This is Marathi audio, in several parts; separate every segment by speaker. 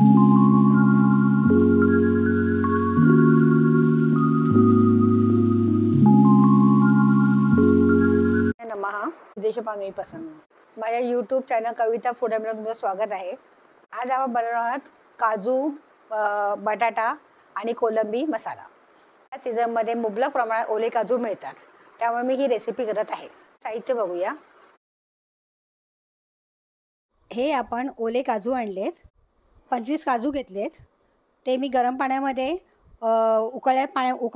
Speaker 1: नमः देशपांडवी पसंत माझ्या यूट्यूब चॅनल कविता फूडमध्ये तुमचं स्वागत आहे। आज आपण बनवणार आहोत काजू, बटाटा आणि कोलंबी मसाला। या सीझनमध्ये मुबलक प्रमाणात ओले काजू मिळतात, त्यामुळे मी ही रेसिपी करत आहे। साहित्य बघूया। हे आपण ओले काजू आणलेत, 25 काजू घेतलेत। ते मी गरम पाण्यामध्ये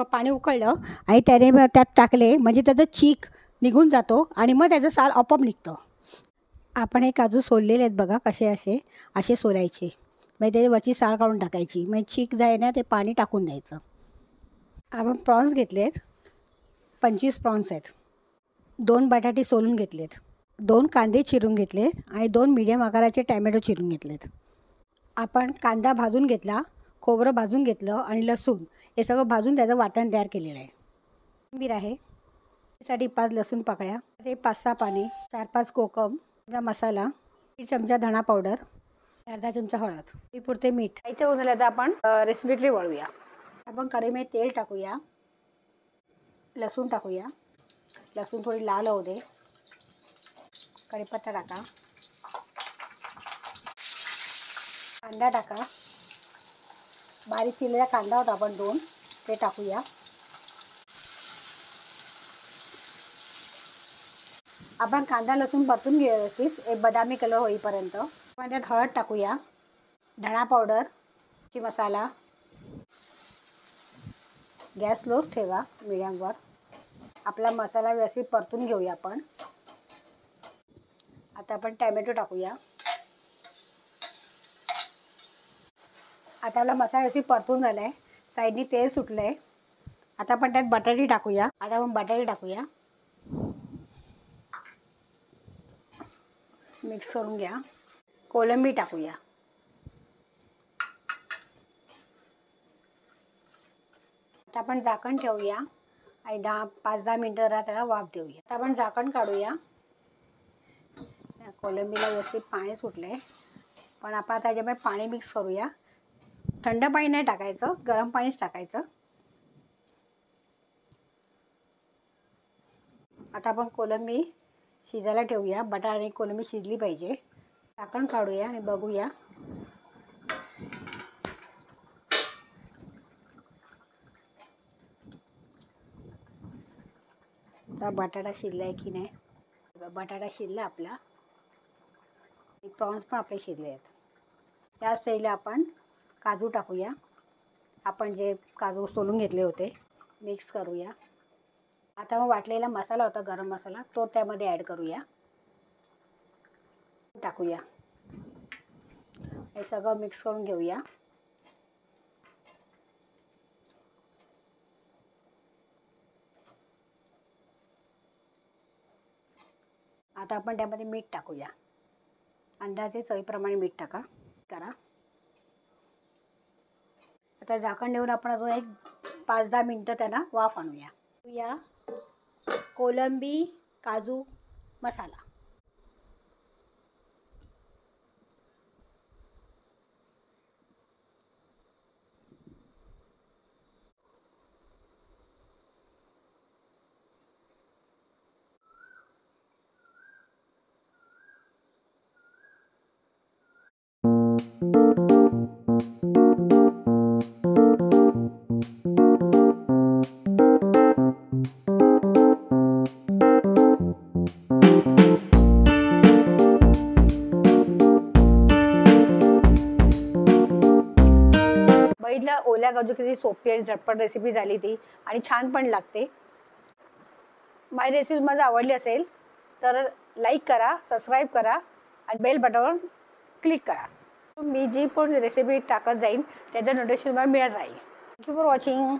Speaker 1: पाणी उकळलं आणि त्यात टाकले, म्हणजे त्याचं चीक निघून जातो आणि मग त्याचं साल आपोआप निघतं। आपण हे काजू सोललेले आहेत बघा, कसे असे सोलायचे, म्हणजे त्याची वरची साल काढून टाकायची, म्हणजे चीक जाय ना ते पाणी टाकून द्यायचं। आपण प्रॉन्स घेतलेत, 25 प्रॉन्स आहेत। 2 बटाटे सोलून घेतलेत, 2 कांदे चिरून घेतलेत आणि 2 मीडियम आकाराचे टॅमॅटो चिरून घेतलेत। आपण कांदा भाजून घेतला, खोबरं भाजून घेतलं आणि लसूण हे सगळं भाजून त्याचं वाटण तयार केलेलं आहे। कोथिंबीर आहे, त्यासाठी 5 लसूण पाकळ्या, ते 5-6 पाने, 4-5 कोकम, मसाला, 1 चमचा धणा पावडर, अर्धा चमचा हळद, पुरते मीठ। इथे होऊन झालं तर आपण रेसिपीकडे वळूया। आपण कढईमध्ये तेल टाकूया, लसूण टाकूया, लसूण थोडी लाल होऊ दे, कढीपत्ता टाका, कांदा टाका, बारीक चिरलेला कांदा होता आपण 2 ते टाकूया। आपण कांदा लसूण परतून घेऊया व्यवस्थित, एक बदामी कलर होईपर्यंत। आपण त्यात हळद टाकूया, धणा पावडर, मसाला, गॅस स्लोच ठेवा मीडियमवर। आपला मसाला व्यवस्थित परतून घेऊया आपण। आता आपण टॅमॅटो टाकूया। आता आपला मसाला व्यवस्थित परतून झाला आहे, साईडनी तेल सुटलं आहे। आता आपण त्यात बटाटे टाकूया। मिक्स करून घ्या। कोलंबी टाकूया। आता आपण झाकण ठेवूया आणि 5-10 मिनिटं त्याला वाफ देऊया। आता आपण झाकण काढूया। कोलंबीला व्यवस्थित पाणी सुटले, पण आपण त्याच्यामध्ये पाणी मिक्स करूया। थंड पाणी नाही टाकायचं, गरम पाणीच टाकायचं। आता आपण कोलंबी शिजायला ठेवूया, बटाटा आणि कोलंबी शिजली पाहिजे। झाकण काढूया आणि बघूया। आता बटाटा शिजलाय की नाही, बटाटा शिजला आपला, प्रॉन्स पण आपले शिजले आहेत। त्या स्टेजला आपण काजू टाकूया, आपण जे काजू सोलून घेतले होते, मिक्स करूया। आता मग वाटलेला मसाला होता गरम मसाला, तो त्यामध्ये ॲड करूया, टाकूया। हे सगळं मिक्स करून घेऊया। आता आपण त्यामध्ये मीठ टाकूया, अंदाजे चवीप्रमाणे मीठ करा। आता झाकण ठेवून आपण अजून एक 5-10 मिनिटं त्यांना वाफ आणूया। कोलंबी काजू मसाला। बघितलं, ओल्या काजू किती सोपी आणि झटपट रेसिपी झाली ती, आणि छान पण लागते। माझी रेसिपी तुम्हाला आवडली असेल तर लाईक करा, सबस्क्राईब करा आणि बेल बटनवर क्लिक करा। मी जी पण रेसिपी टाकत जाईन त्याचं नोटिफिकेशन तुम्हाला मिळत राहील। Thank you for watching.